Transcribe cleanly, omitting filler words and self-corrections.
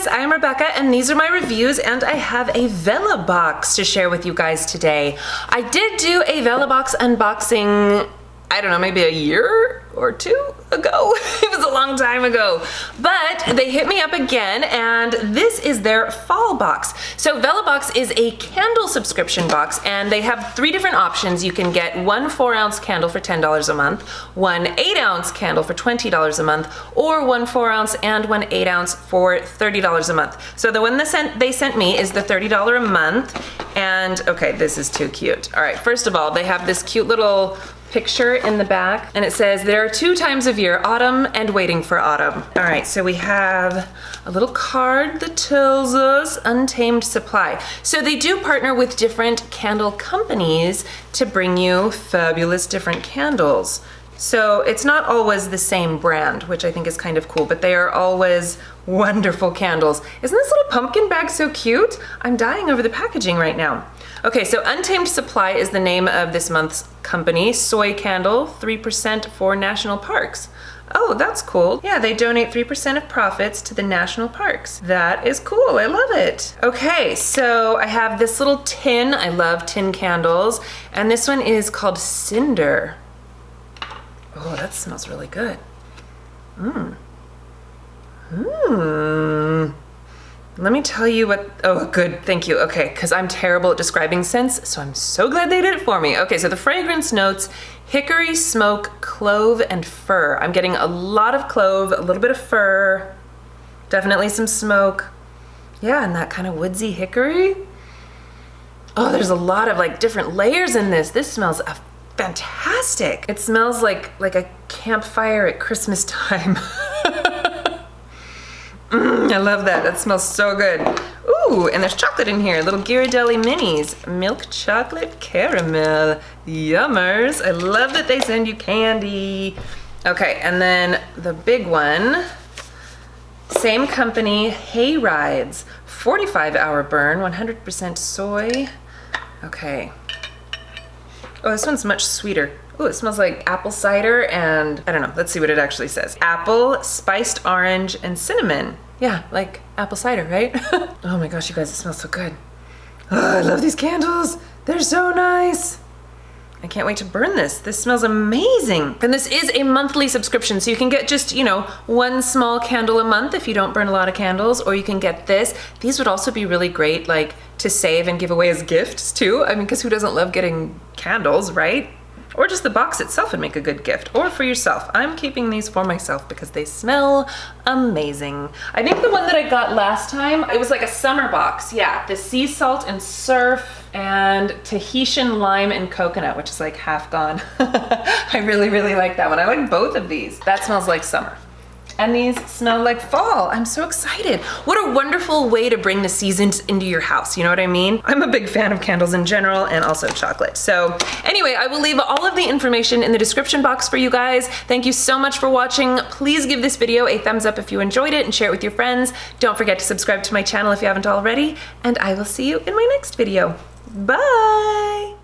guys, I'm Rebecca and these are my reviews, and I have a Vellabox to share with you guys today. I did do a Vellabox unboxing, I don't know, maybe a year or two ago. It was a long time ago, but they hit me up again and this is their fall box. So Vellabox is a candle subscription box and they have three different options. You can get one 4-ounce candle for $10 a month, one 8-ounce candle for $20 a month, or one 4-ounce and one 8-ounce for $30 a month. So the one they sent me is the $30 a month, and okay, this is too cute. All right, first of all, they have this cute little picture in the back and it says there are 2 times of year, autumn and waiting for autumn. All right, so we have a little card that tells us Untamed Supply. So they do partner with different candle companies to bring you fabulous different candles. So it's not always the same brand, which I think is kind of cool, but they are always wonderful candles. Isn't this little pumpkin bag so cute? I'm dying over the packaging right now. Okay, so Untamed Supply is the name of this month's company. Soy candle, 3% for national parks. Oh, that's cool. Yeah, they donate 3% of profits to the national parks. That is cool, I love it. Okay, so I have this little tin. I love tin candles. And this one is called Cinder. Oh, that smells really good. Let me tell you what, oh good, thank you. Okay, because I'm terrible at describing scents, so I'm so glad they did it for me. Okay, so the fragrance notes, hickory, smoke, clove, and fir. I'm getting a lot of clove, a little bit of fir, definitely some smoke. Yeah, and that kind of woodsy hickory. Oh, there's a lot of like different layers in this. This smells fantastic. It smells like a campfire at Christmas time. I love that. That smells so good. Ooh, and there's chocolate in here. Little Ghiradelli minis. Milk chocolate caramel. Yummers. I love that they send you candy. Okay, and then the big one. Same company, Hayrides. 45-hour burn, 100% soy. Okay. Oh, this one's much sweeter. Oh, it smells like apple cider and, I don't know, let's see what it actually says. Apple, spiced orange, and cinnamon. Yeah, like apple cider, right? Oh my gosh, you guys, it smells so good. Oh, I love these candles. They're so nice. I can't wait to burn this. This smells amazing. And this is a monthly subscription, so you can get just, you know, one small candle a month if you don't burn a lot of candles, or you can get this. These would also be really great, like, to save and give away as gifts too. I mean, because who doesn't love getting candles, right? Or just the box itself would make a good gift, or for yourself. I'm keeping these for myself because they smell amazing. I think the one that I got last time, it was like a summer box. Yeah, the sea salt and surf and Tahitian lime and coconut, which is like half gone. I really, really like that one. I like both of these. That smells like summer. And these smell like fall. I'm so excited. What a wonderful way to bring the seasons into your house, you know what I mean? I'm a big fan of candles in general and also chocolate. So anyway, I will leave all of the information in the description box for you guys. Thank you so much for watching. Please give this video a thumbs up if you enjoyed it and share it with your friends. Don't forget to subscribe to my channel if you haven't already, and I will see you in my next video. Bye!